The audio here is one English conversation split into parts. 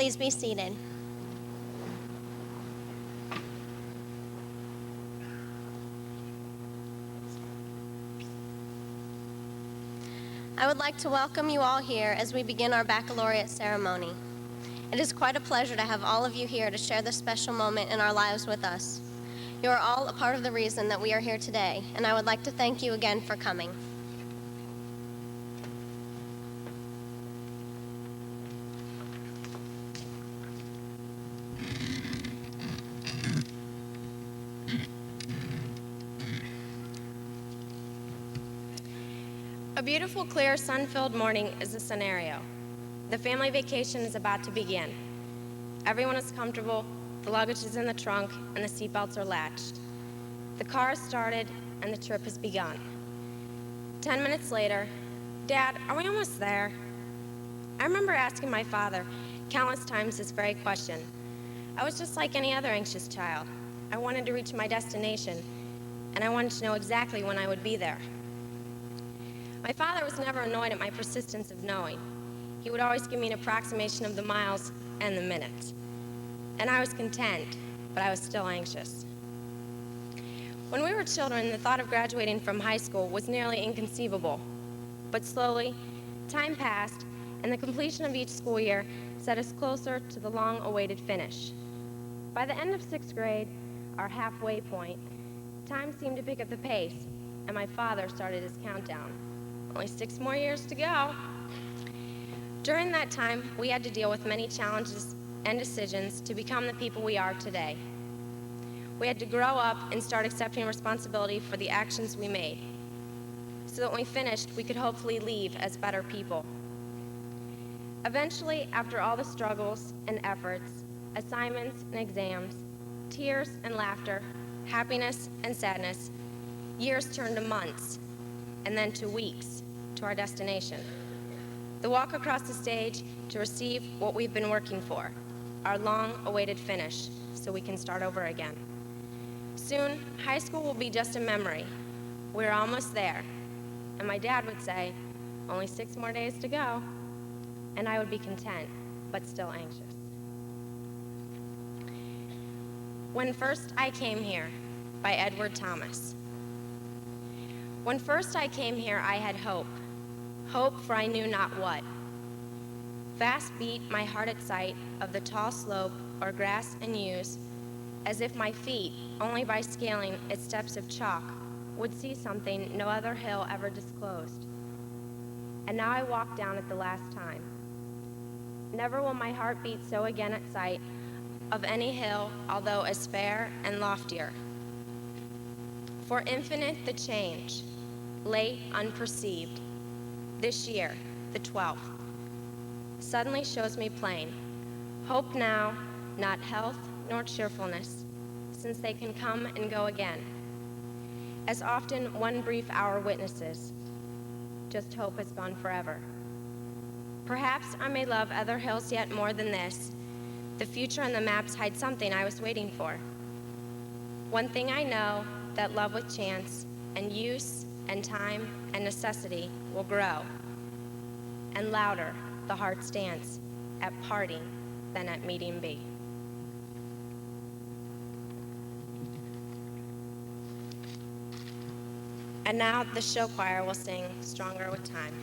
Please be seated. I would like to welcome you all here as we begin our baccalaureate ceremony. It is quite a pleasure to have all of you here to share this special moment in our lives with us. You are all a part of the reason that we are here today, and I would like to thank you again for coming. A beautiful, clear, sun-filled morning is the scenario. The family vacation is about to begin. Everyone is comfortable, the luggage is in the trunk, and the seatbelts are latched. The car is started, and the trip has begun. 10 minutes later, "Dad, are we almost there?" I remember asking my father countless times this very question. I was just like any other anxious child. I wanted to reach my destination, and I wanted to know exactly when I would be there. My father was never annoyed at my persistence of knowing. He would always give me an approximation of the miles and the minutes. And I was content, but I was still anxious. When we were children, the thought of graduating from high school was nearly inconceivable. But slowly, time passed, and the completion of each school year set us closer to the long-awaited finish. By the end of 6th grade, our halfway point, time seemed to pick up the pace, and my father started his countdown. Only 6 more years to go. During that time, we had to deal with many challenges and decisions to become the people we are today. We had to grow up and start accepting responsibility for the actions we made, so that when we finished, we could hopefully leave as better people. Eventually, after all the struggles and efforts, assignments and exams, tears and laughter, happiness and sadness, years turned to months, and then to weeks, to our destination. The walk across the stage to receive what we've been working for, our long-awaited finish, so we can start over again. Soon, high school will be just a memory. We're almost there. And my dad would say, only 6 more days to go. And I would be content, but still anxious. When First I Came Here, by Edward Thomas. When first I came here, I had hope. Hope for I knew not what. Fast beat my heart at sight of the tall slope or grass and yews, as if my feet, only by scaling its steps of chalk, would see something no other hill ever disclosed. And now I walk down it the last time. Never will my heart beat so again at sight of any hill, although as fair and loftier. For infinite the change, late unperceived, this year, the 12th, suddenly shows me plain. Hope now, not health nor cheerfulness, since they can come and go again. As often one brief hour witnesses, just hope has gone forever. Perhaps I may love other hills yet more than this. The future and the maps hide something I was waiting for. One thing I know, that love with chance and use and time and necessity will grow. And louder the heart's dance at parting than at meeting be. And now the show choir will sing Stronger with Time.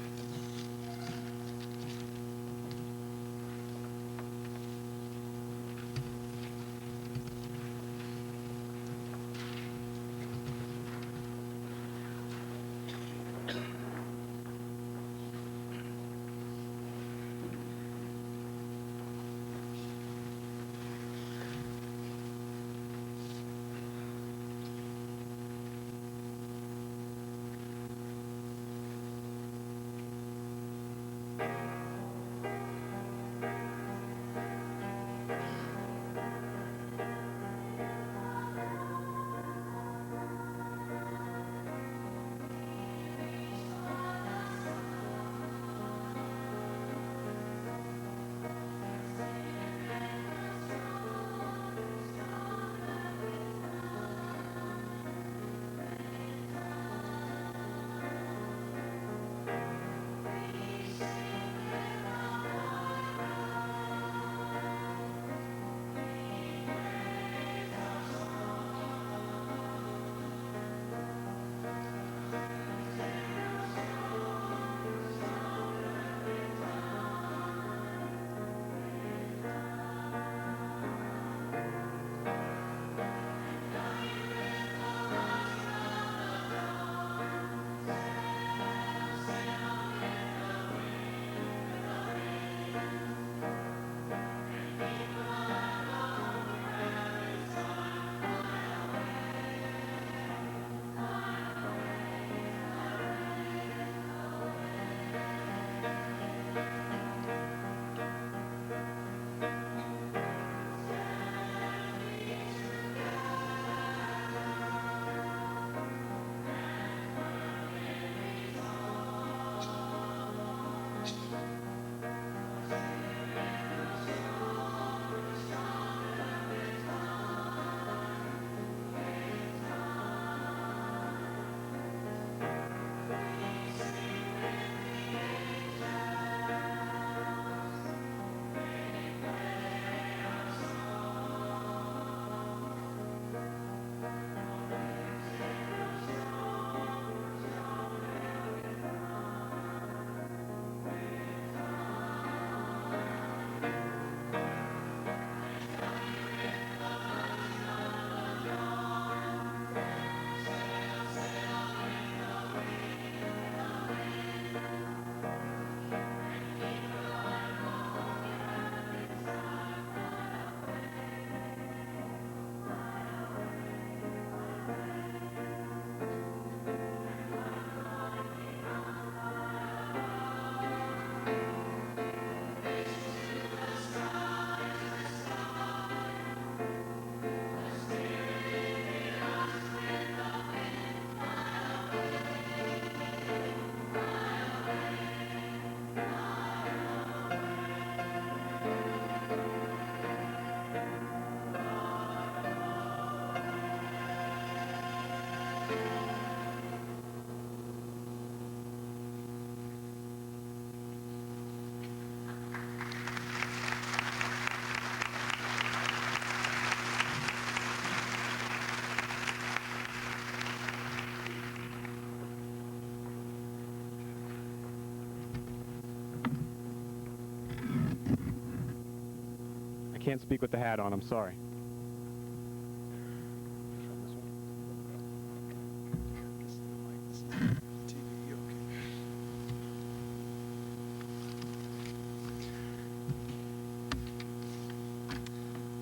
can't speak with the hat on, I'm sorry.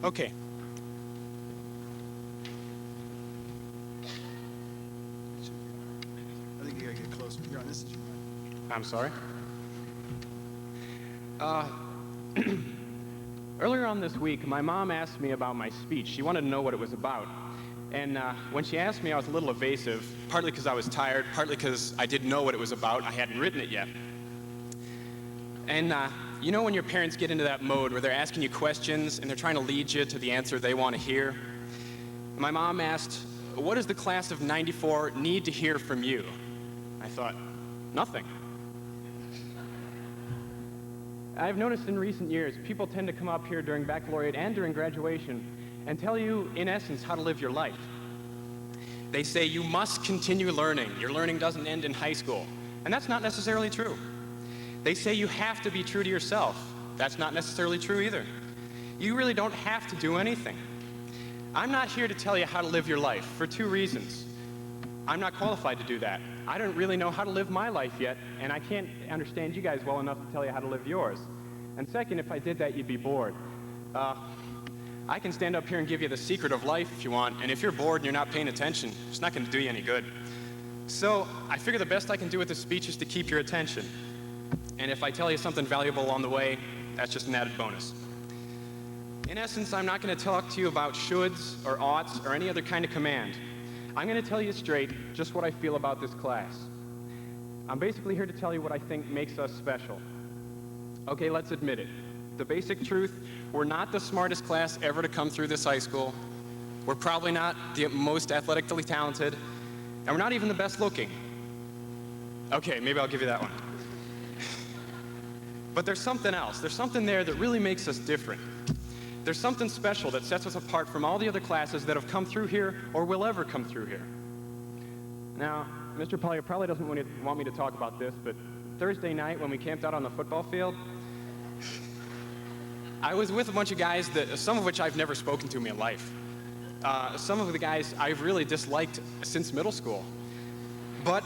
Okay. I think you gotta get closer. You're on this. I'm sorry. Earlier on this week, my mom asked me about my speech. She wanted to know what it was about. And when she asked me, I was a little evasive, partly because I was tired, partly because I didn't know what it was about. I hadn't written it yet. And you know when your parents get into that mode where they're asking you questions and they're trying to lead you to the answer they want to hear? My mom asked, what does the class of '94 need to hear from you? I thought, nothing. I've noticed in recent years, people tend to come up here during baccalaureate and during graduation and tell you, in essence, how to live your life. They say you must continue learning. Your learning doesn't end in high school. And that's not necessarily true. They say you have to be true to yourself. That's not necessarily true either. You really don't have to do anything. I'm not here to tell you how to live your life for two reasons. I'm not qualified to do that. I don't really know how to live my life yet, and I can't understand you guys well enough to tell you how to live yours. And second, if I did that, you'd be bored. I can stand up here and give you the secret of life if you want, and if you're bored and you're not paying attention, it's not going to do you any good. So I figure the best I can do with this speech is to keep your attention. And if I tell you something valuable along the way, that's just an added bonus. In essence, I'm not going to talk to you about shoulds or oughts or any other kind of command. I'm going to tell you straight just what I feel about this class. I'm basically here to tell you what I think makes us special. Okay, let's admit it. The basic truth, we're not the smartest class ever to come through this high school. We're probably not the most athletically talented, and we're not even the best looking. Okay, maybe I'll give you that one. But there's something else. There's something there that really makes us different. There's something special that sets us apart from all the other classes that have come through here or will ever come through here. Now, Mr. Polly probably doesn't want me to talk about this, but Thursday night when we camped out on the football field, I was with a bunch of guys that, some of which I've never spoken to in my life. Some of the guys I've really disliked since middle school. But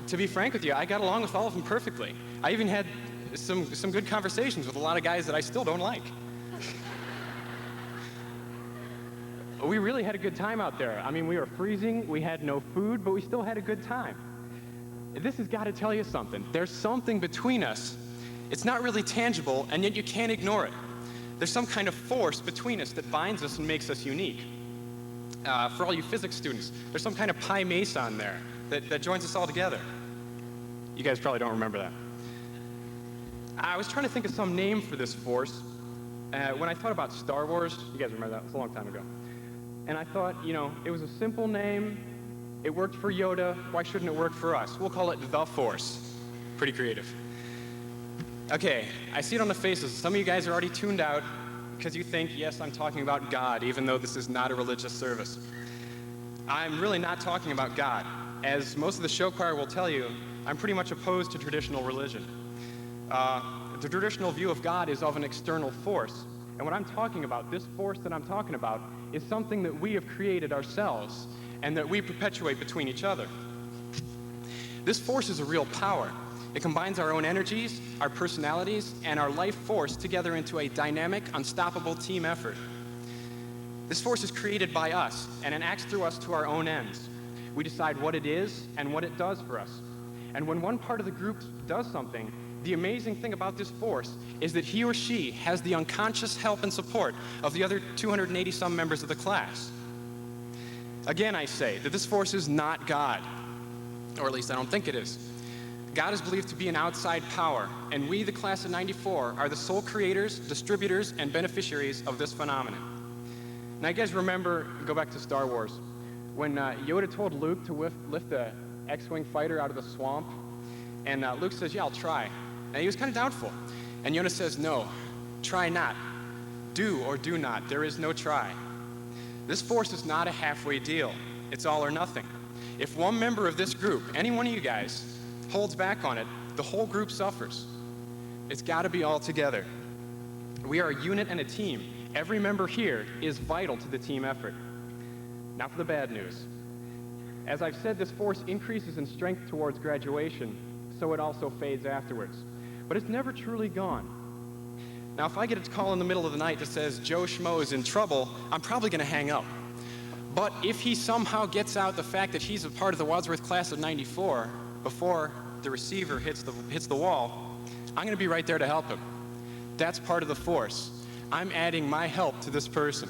to be frank with you, I got along with all of them perfectly. I even had some good conversations with a lot of guys that I still don't like. We really had a good time out there. I mean, we were freezing, we had no food, but we still had a good time. This has got to tell you something. There's something between us. It's not really tangible, and yet you can't ignore it. There's some kind of force between us that binds us and makes us unique. For all you physics students, there's some kind of pi meson there that joins us all together. You guys probably don't remember that. I was trying to think of some name for this force. When I thought about Star Wars, you guys remember that? It was a long time ago. And I thought, you know, it was a simple name. It worked for Yoda. Why shouldn't it work for us? We'll call it the Force. Pretty creative. Okay, I see it on the faces. Some of you guys are already tuned out because you think, yes, I'm talking about God, even though this is not a religious service. I'm really not talking about God. As most of the show choir will tell you, I'm pretty much opposed to traditional religion. The traditional view of God is of an external force. And what I'm talking about, this force that I'm talking about, is something that we have created ourselves and that we perpetuate between each other. This force is a real power. It combines our own energies, our personalities, and our life force together into a dynamic, unstoppable team effort. This force is created by us, and it acts through us to our own ends. We decide what it is and what it does for us. And when one part of the group does something, the amazing thing about this force is that he or she has the unconscious help and support of the other 280-some members of the class. Again, I say that this force is not God, or at least I don't think it is. God is believed to be an outside power, and we, the class of '94, are the sole creators, distributors, and beneficiaries of this phenomenon. Now, you guys remember, go back to Star Wars, when Yoda told Luke to lift the X-Wing fighter out of the swamp, and Luke says, yeah, I'll try. And he was kind of doubtful. And Yoda says, no, try not. Do or do not. There is no try. This force is not a halfway deal. It's all or nothing. If one member of this group, any one of you guys, holds back on it, the whole group suffers. It's got to be all together. We are a unit and a team, Every member here is vital to the team effort. Now for the bad news. As I've said, this force increases in strength towards graduation, so it also fades afterwards. But it's never truly gone. Now, if I get a call in the middle of the night that says Joe Schmo is in trouble, I'm probably going to hang up. But if he somehow gets out the fact that he's a part of the Wadsworth class of '94 before the receiver hits the wall, I'm going to be right there to help him. That's part of the force. I'm adding my help to this person.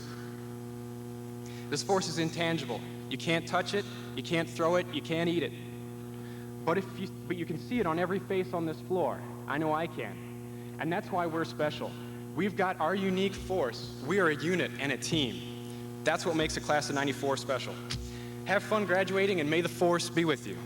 This force is intangible. You can't touch it, you can't throw it, you can't eat it. But you can see it on every face on this floor. I know I can. And that's why we're special. We've got our unique force. We are a unit and a team. That's what makes a class of '94 special. Have fun graduating, and may the force be with you.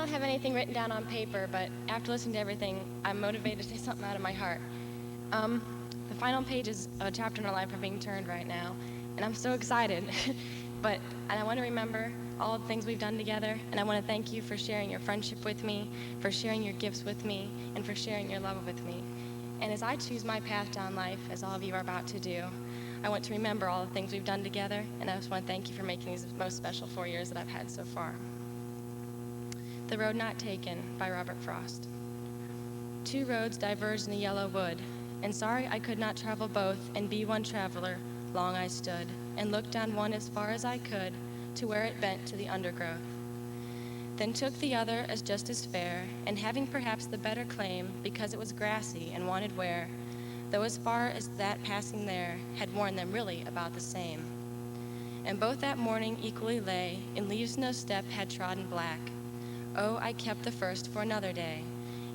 don't have anything written down on paper, but after listening to everything, I'm motivated to say something out of my heart. The final pages of a chapter in our life are being turned right now, and I'm so excited. And I want to remember all the things we've done together, and I want to thank you for sharing your friendship with me, for sharing your gifts with me, and for sharing your love with me. And as I choose my path down life, as all of you are about to do, I want to remember all the things we've done together, and I just want to thank you for making these the most special 4 years that I've had so far. The Road Not Taken by Robert Frost. 2 roads diverged in the yellow wood, and sorry I could not travel both and be one traveler. Long I stood, and looked down one as far as I could, to where it bent to the undergrowth. Then took the other as just as fair, and having perhaps the better claim, because it was grassy and wanted wear, though as far as that passing there had worn them really about the same. And both that morning equally lay, in leaves no step had trodden black. Oh, I kept the first for another day,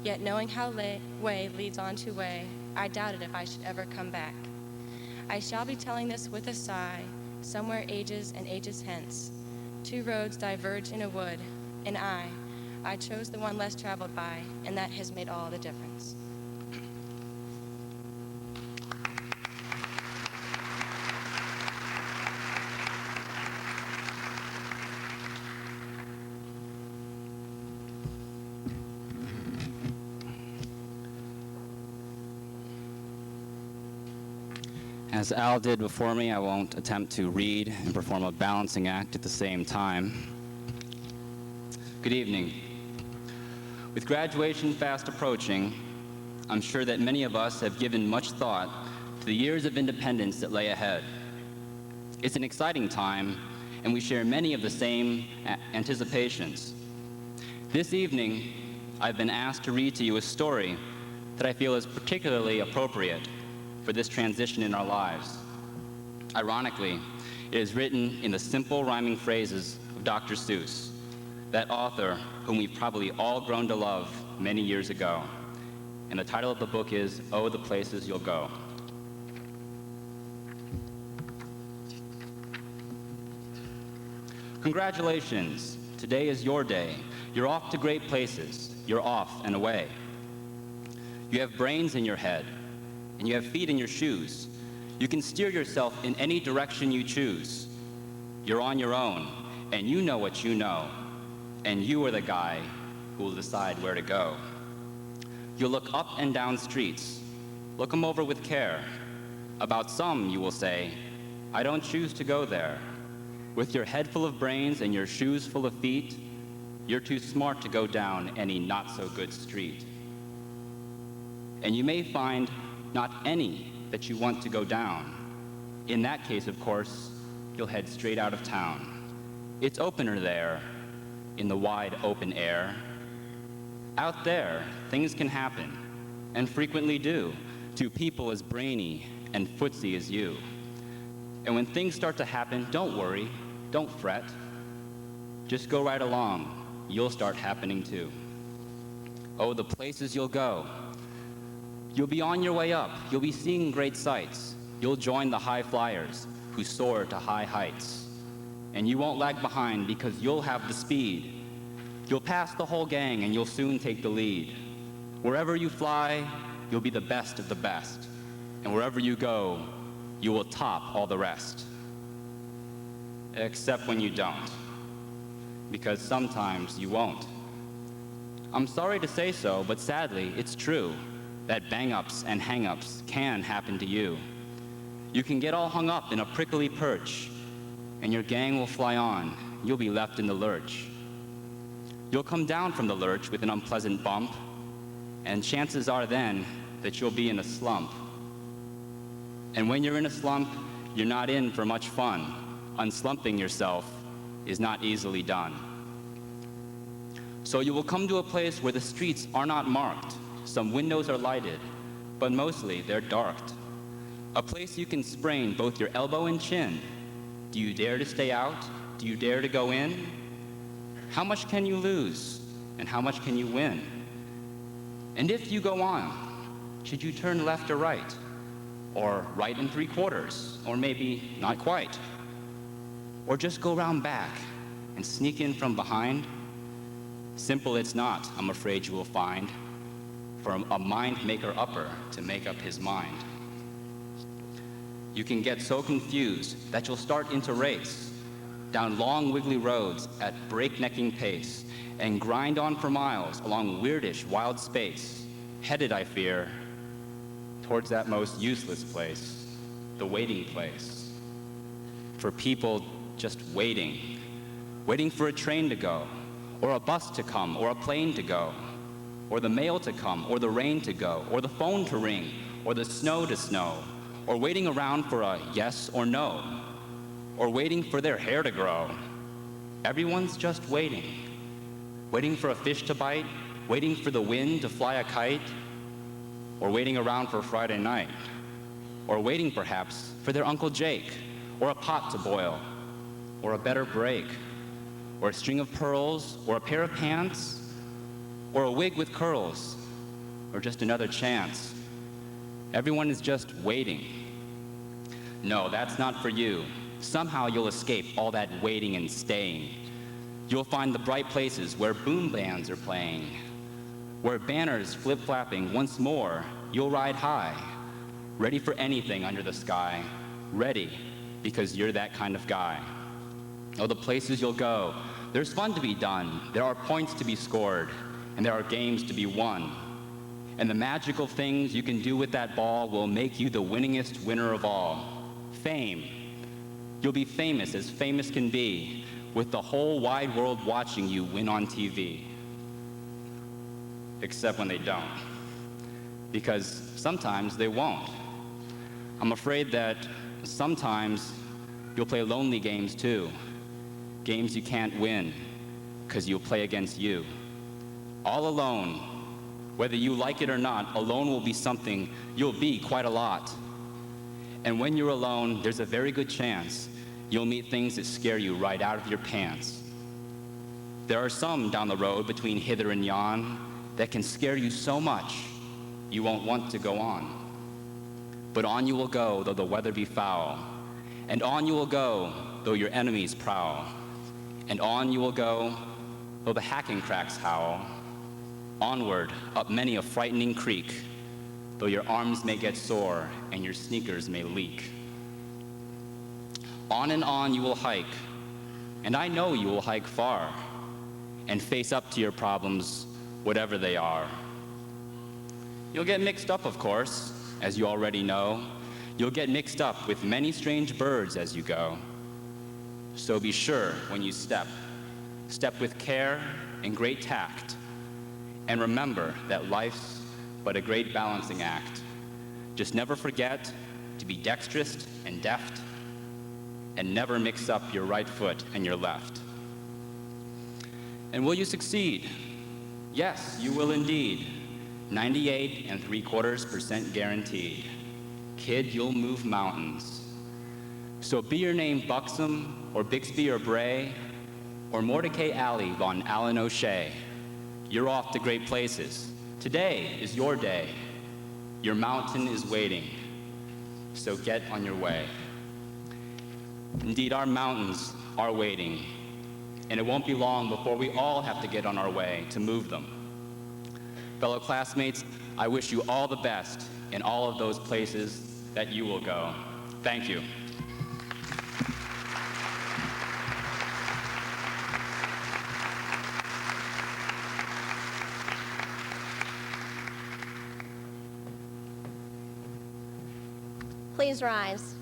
yet knowing how way leads on to way, I doubted if I should ever come back. I shall be telling this with a sigh, somewhere ages and ages hence. 2 roads diverge in a wood, and I chose the one less traveled by, and that has made all the difference. As Al did before me, I won't attempt to read and perform a balancing act at the same time. Good evening. With graduation fast approaching, I'm sure that many of us have given much thought to the years of independence that lay ahead. It's an exciting time, and we share many of the same anticipations. This evening, I've been asked to read to you a story that I feel is particularly appropriate for this transition in our lives. Ironically, it is written in the simple rhyming phrases of Dr. Seuss, that author whom we've probably all grown to love many years ago. And the title of the book is Oh, the Places You'll Go. Congratulations, today is your day. You're off to great places. You're off and away. You have brains in your head, and you have feet in your shoes. You can steer yourself in any direction you choose. You're on your own, and you know what you know, and you are the guy who will decide where to go. You'll look up and down streets. Look them over with care. About some, you will say, I don't choose to go there. With your head full of brains and your shoes full of feet, you're too smart to go down any not-so-good street. And you may find not any that you want to go down. In that case, of course, you'll head straight out of town. It's opener there, in the wide open air. Out there, things can happen, and frequently do, to people as brainy and footsy as you. And when things start to happen, don't worry, don't fret. Just go right along, you'll start happening too. Oh, the places you'll go. You'll be on your way up. You'll be seeing great sights. You'll join the high flyers who soar to high heights. And you won't lag behind because you'll have the speed. You'll pass the whole gang and you'll soon take the lead. Wherever you fly, you'll be the best of the best. And wherever you go, you will top all the rest. Except when you don't. Because sometimes you won't. I'm sorry to say so, but sadly, it's true that bang-ups and hang-ups can happen to you. You can get all hung up in a prickly perch, and your gang will fly on. You'll be left in the lurch. You'll come down from the lurch with an unpleasant bump, and chances are then that you'll be in a slump. And when you're in a slump, you're not in for much fun. Unslumping yourself is not easily done. So you will come to a place where the streets are not marked. Some windows are lighted, but mostly they're darked. A place you can sprain both your elbow and chin. Do you dare to stay out? Do you dare to go in? How much can you lose, and how much can you win? And if you go on, should you turn left or right? Or right and 3/4, or maybe not quite? Or just go round back and sneak in from behind? Simple it's not, I'm afraid you will find, for a mind maker upper to make up his mind. You can get so confused that you'll start into race down long wiggly roads at breaknecking pace and grind on for miles along weirdish wild space, headed, I fear, towards that most useless place, the waiting place. For people just waiting for a train to go, or a bus to come, or a plane to go, or the mail to come, or the rain to go, or the phone to ring, or the snow to snow, or waiting around for a yes or no, or waiting for their hair to grow. Everyone's just waiting for a fish to bite, waiting for the wind to fly a kite, or waiting around for Friday night, or waiting perhaps for their Uncle Jake, or a pot to boil, or a better break, or a string of pearls, or a pair of pants, or a wig with curls, or just another chance. Everyone is just waiting. No, that's not for you. Somehow you'll escape all that waiting and staying. You'll find the bright places where boom bands are playing, where banners flip-flapping once more. You'll ride high, ready for anything under the sky, ready because you're that kind of guy. Oh, the places you'll go, there's fun to be done, there are points to be scored, and there are games to be won. And the magical things you can do with that ball will make you the winningest winner of all. Fame. You'll be famous as famous can be, with the whole wide world watching you win on TV. Except when they don't. Because sometimes they won't. I'm afraid that sometimes you'll play lonely games too. Games you can't win, because you'll play against you. All alone. Whether you like it or not, alone will be something you'll be quite a lot. And when you're alone, there's a very good chance you'll meet things that scare you right out of your pants. There are some down the road between hither and yon that can scare you so much you won't want to go on. But on you will go, though the weather be foul. And on you will go, though your enemies prowl. And on you will go, though the hacking cracks howl. Onward, up many a frightening creek, though your arms may get sore and your sneakers may leak. On and on you will hike, and I know you will hike far, and face up to your problems, whatever they are. You'll get mixed up, of course, as you already know. You'll get mixed up with many strange birds as you go. So be sure when you step with care and great tact, and remember that life's but a great balancing act. Just never forget to be dexterous and deft, and never mix up your right foot and your left. And will you succeed? Yes, you will indeed. 98.75% guaranteed. Kid, you'll move mountains. So be your name Buxom, or Bixby or Bray, or Mordecai Alley von Allen O'Shea. You're off to great places. Today is your day. Your mountain is waiting. So get on your way. Indeed, our mountains are waiting, and it won't be long before we all have to get on our way to move them. Fellow classmates, I wish you all the best in all of those places that you will go. Thank you. Please rise.